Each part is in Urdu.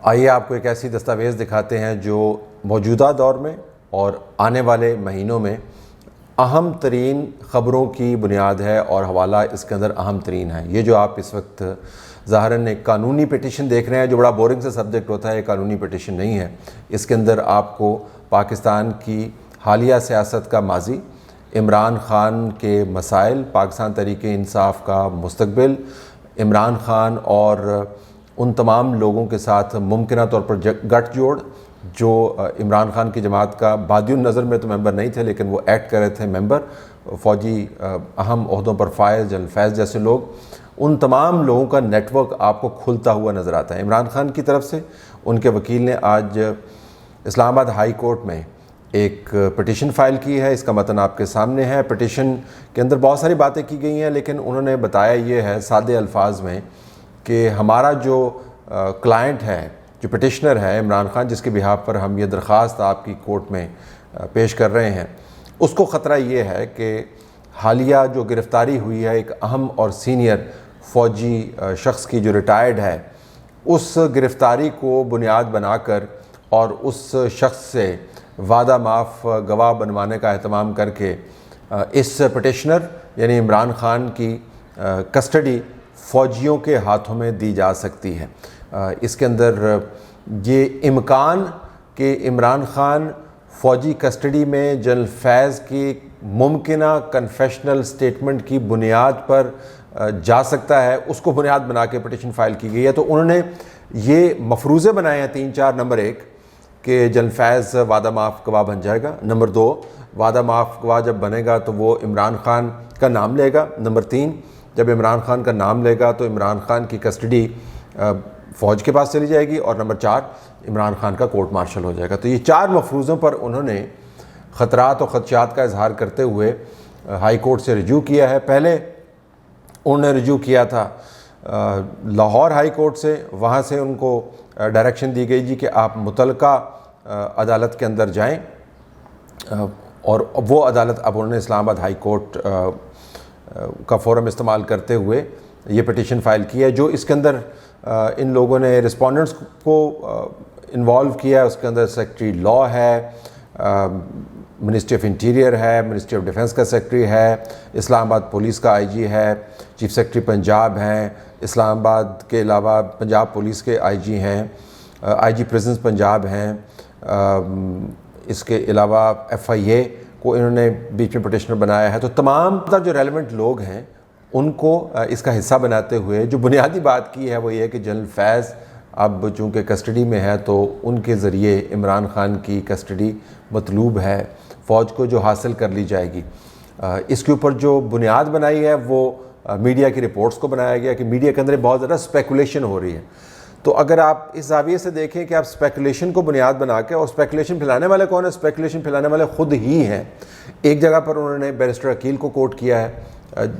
آئیے آپ کو ایک ایسی دستاویز دکھاتے ہیں جو موجودہ دور میں اور آنے والے مہینوں میں اہم ترین خبروں کی بنیاد ہے اور حوالہ اس کے اندر اہم ترین ہے۔ یہ جو آپ اس وقت ظاہراً ایک قانونی پٹیشن دیکھ رہے ہیں جو بڑا بورنگ سے سبجیکٹ ہوتا ہے، یہ قانونی پٹیشن نہیں ہے۔ اس کے اندر آپ کو پاکستان کی حالیہ سیاست کا ماضی، عمران خان کے مسائل، پاکستان تحریک انصاف کا مستقبل، عمران خان اور ان تمام لوگوں کے ساتھ ممکنہ طور پر گٹھ جوڑ جو عمران خان کی جماعت کا بادی النظر میں تو ممبر نہیں تھے لیکن وہ ایکٹ کر رہے تھے ممبر، فوجی اہم عہدوں پر فائز، جنرل فیض جیسے لوگ، ان تمام لوگوں کا نیٹ ورک آپ کو کھلتا ہوا نظر آتا ہے۔ عمران خان کی طرف سے ان کے وکیل نے آج اسلام آباد ہائی کورٹ میں ایک پٹیشن فائل کی ہے۔ اس کا متن آپ کے سامنے ہے۔ پٹیشن کے اندر بہت ساری باتیں کی گئی ہیں لیکن انہوں نے بتایا یہ ہے سادے الفاظ میں کہ ہمارا جو کلائنٹ ہے، جو پٹیشنر ہے عمران خان، جس کے بہاف پر ہم یہ درخواست آپ کی کورٹ میں پیش کر رہے ہیں، اس کو خطرہ یہ ہے کہ حالیہ جو گرفتاری ہوئی ہے ایک اہم اور سینئر فوجی شخص کی جو ریٹائرڈ ہے، اس گرفتاری کو بنیاد بنا کر اور اس شخص سے وعدہ معاف گواہ بنوانے کا اہتمام کر کے اس پٹیشنر یعنی عمران خان کی کسٹڈی فوجیوں کے ہاتھوں میں دی جا سکتی ہے۔ اس کے اندر یہ امکان کہ عمران خان فوجی کسٹڈی میں جنرل فیض کی ممکنہ کنفیشنل سٹیٹمنٹ کی بنیاد پر جا سکتا ہے، اس کو بنیاد بنا کے پٹیشن فائل کی گئی ہے۔ تو انہوں نے یہ مفروضے بنائے ہیں 3-4۔ نمبر 1 کہ جنرل فیض وعدہ معاف گواہ بن جائے گا۔ نمبر 2 وعدہ معاف گواہ جب بنے گا تو وہ عمران خان کا نام لے گا۔ نمبر 3 جب عمران خان کا نام لے گا تو عمران خان کی کسٹڈی فوج کے پاس چلی جائے گی، اور نمبر 4 عمران خان کا کورٹ مارشل ہو جائے گا۔ تو یہ 4 مفروضوں پر انہوں نے خطرات اور خدشات کا اظہار کرتے ہوئے ہائی کورٹ سے رجوع کیا ہے۔ پہلے انہوں نے رجوع کیا تھا لاہور ہائی کورٹ سے، وہاں سے ان کو ڈائریکشن دی گئی جی کہ آپ متعلقہ عدالت کے اندر جائیں، اور وہ عدالت اب انہوں نے اسلام آباد ہائی کورٹ کا فورم استعمال کرتے ہوئے یہ پٹیشن فائل کی ہے۔ جو اس کے اندر ان لوگوں نے رسپونڈنٹس کو انوالو کیا ہے، اس کے اندر سیکرٹری لا ہے، منسٹری آف انٹیریئر ہے، منسٹری آف ڈیفنس کا سیکرٹری ہے، اسلام آباد پولیس کا آئی جی ہے، چیف سیکرٹری پنجاب ہیں، اسلام آباد کے علاوہ پنجاب پولیس کے آئی جی ہیں، آئی جی پریزنس پنجاب ہیں، اس کے علاوہ ایف آئی اے کو انہوں نے بیچ میں پٹیشنر بنایا ہے۔ تو تمام جو ریلیونٹ لوگ ہیں ان کو اس کا حصہ بناتے ہوئے جو بنیادی بات کی ہے وہ یہ ہے کہ جنرل فیض اب چونکہ کسٹڈی میں ہے تو ان کے ذریعے عمران خان کی کسٹڈی مطلوب ہے، فوج کو جو حاصل کر لی جائے گی۔ اس کے اوپر جو بنیاد بنائی ہے وہ میڈیا کی رپورٹس کو بنایا گیا کہ میڈیا کے اندر بہت زیادہ اسپیکولیشن ہو رہی ہے۔ تو اگر آپ اس زاویے سے دیکھیں کہ آپ اسپیکولیشن کو بنیاد بنا کے، اور اسپیکولیشن پھیلانے والے کون ہیں؟ اسپیکولیشن پھیلانے والے خود ہی ہیں۔ ایک جگہ پر انہوں نے بیرسٹر عقیل کو کوٹ کیا ہے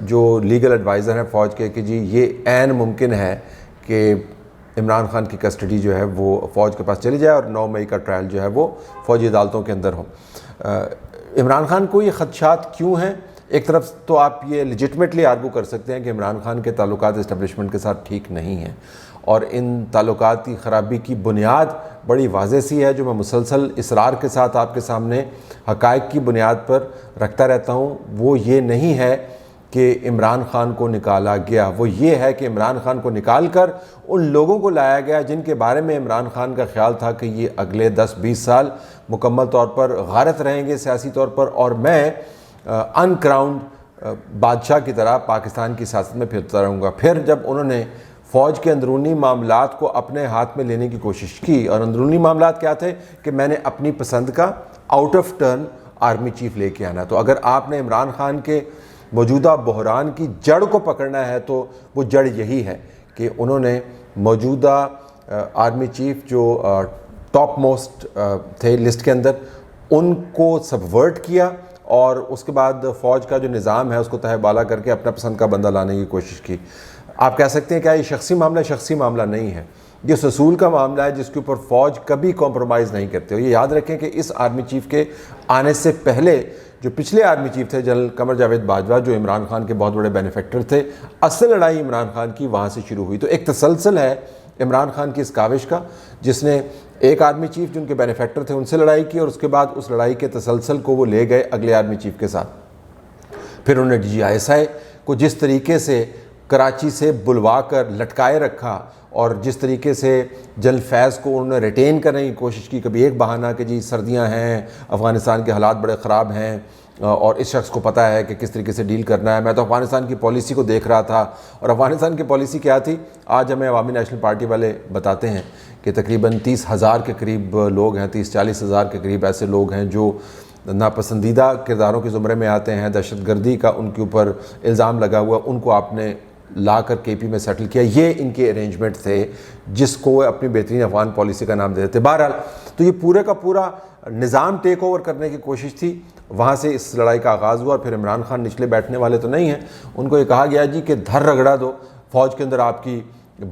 جو لیگل ایڈوائزر ہیں فوج کے، کہ جی یہ عین ممکن ہے کہ عمران خان کی کسٹڈی جو ہے وہ فوج کے پاس چلی جائے اور 9 مئی کا ٹرائل جو ہے وہ فوجی عدالتوں کے اندر ہو۔ عمران خان کو یہ خدشات کیوں ہیں؟ ایک طرف تو آپ یہ لیجٹمیٹلی آرگو کر سکتے ہیں کہ عمران خان کے تعلقات اسٹیبلشمنٹ کے ساتھ ٹھیک نہیں ہیں، اور ان تعلقات کی خرابی کی بنیاد بڑی واضح سی ہے جو میں مسلسل اصرار کے ساتھ آپ کے سامنے حقائق کی بنیاد پر رکھتا رہتا ہوں۔ وہ یہ نہیں ہے کہ عمران خان کو نکالا گیا، وہ یہ ہے کہ عمران خان کو نکال کر ان لوگوں کو لایا گیا جن کے بارے میں عمران خان کا خیال تھا کہ یہ اگلے 10-20 سال مکمل طور پر غارت رہیں گے سیاسی طور پر، اور میں ان کراؤنڈ بادشاہ کی طرح پاکستان کی سیاست میں پھرتا رہوں گا۔ پھر جب انہوں نے فوج کے اندرونی معاملات کو اپنے ہاتھ میں لینے کی کوشش کی، اور اندرونی معاملات کیا تھے کہ میں نے اپنی پسند کا out of turn army chief لے کے آنا۔ تو اگر آپ نے عمران خان کے موجودہ بحران کی جڑ کو پکڑنا ہے تو وہ جڑ یہی ہے کہ انہوں نے موجودہ آرمی چیف جو ٹاپ موسٹ تھے لسٹ کے اندر، ان کو سبورٹ کیا، اور اس کے بعد فوج کا جو نظام ہے اس کو تہہ بالا کر کے اپنا پسند کا بندہ لانے کی کوشش کی۔ آپ کہہ سکتے ہیں کہ یہ شخصی معاملہ شخصی معاملہ نہیں ہے، یہ اصول کا معاملہ ہے جس کے اوپر فوج کبھی کمپرومائز نہیں کرتے ہو۔ یہ یاد رکھیں کہ اس آرمی چیف کے آنے سے پہلے جو پچھلے آرمی چیف تھے جنرل قمر جاوید باجوہ، جو عمران خان کے بہت بڑے بینیفیکٹر تھے، اصل لڑائی عمران خان کی وہاں سے شروع ہوئی۔ تو ایک تسلسل ہے عمران خان کی اس کاوش کا، جس نے ایک آرمی چیف جن کے بینیفیکٹر تھے ان سے لڑائی کی، اور اس کے بعد اس لڑائی کے تسلسل کو وہ لے گئے اگلے آرمی چیف کے ساتھ۔ پھر انہوں نے DGI کو جس طریقے سے کراچی سے بلوا کر لٹکائے رکھا، اور جس طریقے سے جنرل فیض کو انہوں نے ریٹین کرنے کی کوشش کی، کبھی ایک بہانہ کہ جی سردیاں ہیں، افغانستان کے حالات بڑے خراب ہیں، اور اس شخص کو پتہ ہے کہ کس طریقے سے ڈیل کرنا ہے۔ میں تو افغانستان کی پالیسی کو دیکھ رہا تھا، اور افغانستان کی پالیسی کیا تھی آج ہمیں عوامی نیشنل پارٹی والے بتاتے ہیں کہ تقریباً 30,000 کے قریب لوگ ہیں، 30-40,000 کے قریب ایسے لوگ ہیں جو ناپسندیدہ کرداروں کے زمرے میں آتے ہیں، دہشت گردی کا ان کے اوپر الزام لگا ہوا، ان کو آپ نے لا کر KP میں سیٹل کیا۔ یہ ان کے ارینجمنٹ تھے جس کو اپنی بہترین افغان پالیسی کا نام دیتے تھے۔ بہرحال تو یہ پورے کا پورا نظام ٹیک اوور کرنے کی کوشش تھی، وہاں سے اس لڑائی کا آغاز ہوا۔ اور پھر عمران خان نچلے بیٹھنے والے تو نہیں ہیں، ان کو یہ کہا گیا جی کہ دھر رگڑا دو، فوج کے اندر آپ کی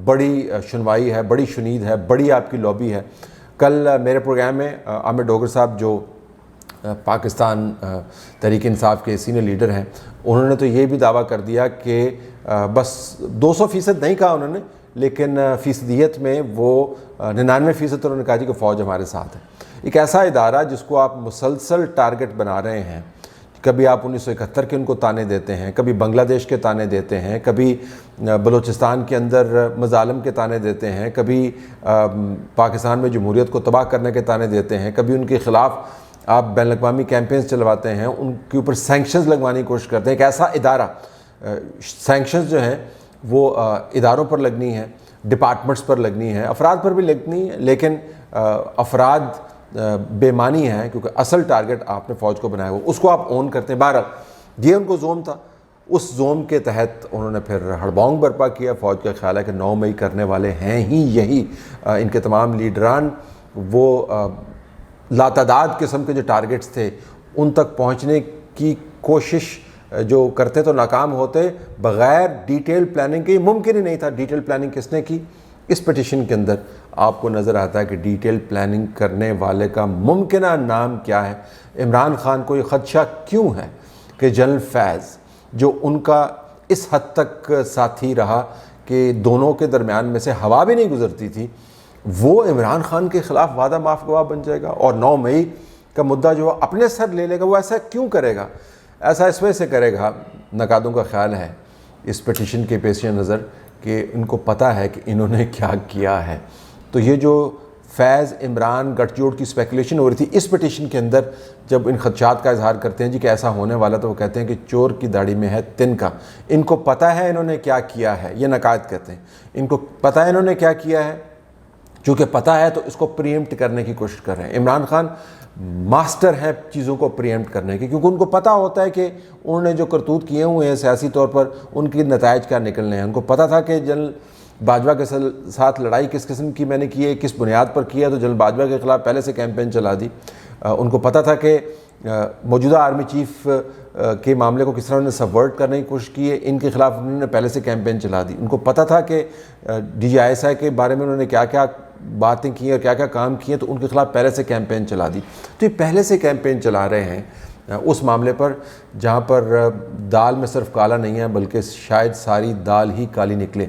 بڑی سنوائی ہے، بڑی شنید ہے، بڑی آپ کی لابی ہے۔ کل میرے پروگرام میں عامر ڈوگر صاحب جو پاکستان تحریک انصاف کے سینئر لیڈر ہیں، انہوں نے تو یہ بھی دعویٰ کر دیا کہ بس 200% نہیں کہا انہوں نے، لیکن فیصدیت میں وہ 99% انہوں نے کہا جی کہ فوج ہمارے ساتھ ہے۔ ایک ایسا ادارہ جس کو آپ مسلسل ٹارگٹ بنا رہے ہیں، کبھی آپ 1971 کے ان کو تانے دیتے ہیں، کبھی بنگلہ دیش کے تانے دیتے ہیں، کبھی بلوچستان کے اندر مظالم کے تانے دیتے ہیں، کبھی پاکستان میں جمہوریت کو تباہ کرنے کے تانے دیتے ہیں، کبھی ان کے خلاف آپ بین الاقوامی کیمپینز چلواتے ہیں، ان کے اوپر سینکشنز لگوانے کی کوشش کرتے ہیں۔ ایک ایسا ادارہ، سینکشنز جو ہیں وہ اداروں پر لگنی ہے، ڈپارٹمنٹس پر لگنی ہے، افراد پر بھی لگنی ہے، لیکن افراد بے معنی ہیں کیونکہ اصل ٹارگٹ آپ نے فوج کو بنایا ہوا، اس کو آپ اون کرتے ہیں۔ بہرحال یہ ان کو زوم تھا، اس زوم کے تحت انہوں نے پھر ہڑبونگ برپا کیا۔ فوج کا خیال ہے کہ 9 مئی کرنے والے ہیں ہی یہی، ان کے تمام لیڈران وہ لاتعداد قسم کے جو ٹارگٹس تھے ان تک پہنچنے کی کوشش جو کرتے تو ناکام ہوتے، بغیر ڈیٹیل پلاننگ کے یہ ممکن ہی نہیں تھا۔ ڈیٹیل پلاننگ کس نے کی؟ اس پٹیشن کے اندر آپ کو نظر آتا ہے کہ ڈیٹیل پلاننگ کرنے والے کا ممکنہ نام کیا ہے۔ عمران خان کو یہ خدشہ کیوں ہے کہ جنرل فیض جو ان کا اس حد تک ساتھی رہا کہ دونوں کے درمیان میں سے ہوا بھی نہیں گزرتی تھی، وہ عمران خان کے خلاف وعدہ معاف گواہ بن جائے گا اور 9 مئی کا مدعا جو اپنے سر لے لے گا؟ وہ ایسا کیوں کرے گا؟ ایسا اس وجہ سے کرے گا، نقادوں کا خیال ہے اس پٹیشن کے پیش نظر کہ ان کو پتہ ہے کہ انہوں نے کیا کیا ہے۔ تو یہ جو فیض عمران گٹھ جوڑ کی اسپیکولیشن ہو رہی تھی اس پٹیشن کے اندر، جب ان خدشات کا اظہار کرتے ہیں جی کہ ایسا ہونے والا، تو وہ کہتے ہیں کہ چور کی داڑھی میں ہے تنکا۔ ان کو پتہ ہے انہوں نے کیا کیا ہے، یہ نقاد کہتے ہیں ان کو پتہ ہے انہوں نے کیا کیا ہے، چونکہ پتہ ہے تو اس کو پریمپٹ کرنے کی کوشش کر رہے ہیں۔ عمران خان ماسٹر ہیں چیزوں کو پریمپٹ کرنے کی، کیونکہ ان کو پتہ ہوتا ہے کہ انہوں نے جو کرتوت کیے ہوئے ہیں سیاسی طور پر ان کی نتائج کیا نکلنے ہیں۔ ان کو پتہ تھا کہ جنرل باجوہ کے ساتھ لڑائی کس قسم کی میں نے کی ہے، کس بنیاد پر کیا، تو جنرل باجوہ کے خلاف پہلے سے کیمپین چلا دی۔ ان کو پتہ تھا کہ موجودہ آرمی چیف کے معاملے کو کس طرح انہوں نے سبورٹ کرنے کی کوشش کی ہے، ان کے خلاف انہوں نے پہلے سے کیمپین چلا دی۔ ان کو پتہ تھا کہ DGI کے بارے میں انہوں نے کیا کیا باتیں کی ہیں اور کیا کیا کام کیے ہیں، تو ان کے خلاف پہلے سے کیمپین چلا دی۔ تو یہ پہلے سے کیمپین چلا رہے ہیں اس معاملے پر جہاں پر دال میں صرف کالا نہیں ہے بلکہ شاید ساری دال ہی کالی نکلے۔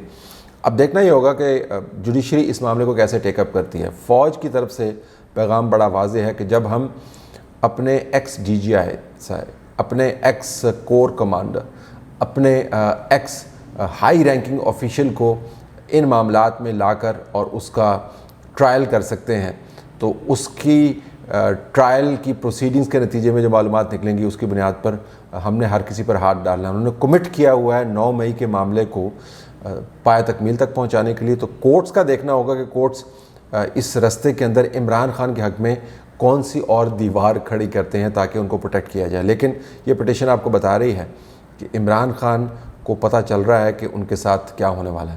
اب دیکھنا یہ ہوگا کہ جوڈیشری اس معاملے کو کیسے ٹیک اپ کرتی ہے۔ فوج کی طرف سے پیغام بڑا واضح ہے کہ جب ہم اپنے ایکس DGI اپنے ایکس کور کمانڈر، اپنے ایکس ہائی رینکنگ آفیشل کو ان معاملات میں لا کر اور اس کا ٹرائل کر سکتے ہیں، تو اس کی ٹرائل کی پروسیڈنگز کے نتیجے میں جو معلومات نکلیں گی اس کی بنیاد پر ہم نے ہر کسی پر ہاتھ ڈالنا ہے۔ انہوں نے کمٹ کیا ہوا ہے 9 مئی کے معاملے کو پائے تکمیل تک پہنچانے کے لیے، تو کورٹس کا دیکھنا ہوگا کہ کورٹس اس رستے کے اندر عمران خان کے حق میں کون سی اور دیوار کھڑی کرتے ہیں تاکہ ان کو پروٹیکٹ کیا جائے۔ لیکن یہ پٹیشن آپ کو بتا رہی ہے کہ عمران خان کو پتہ چل رہا ہے کہ ان کے ساتھ کیا ہونے والا ہے۔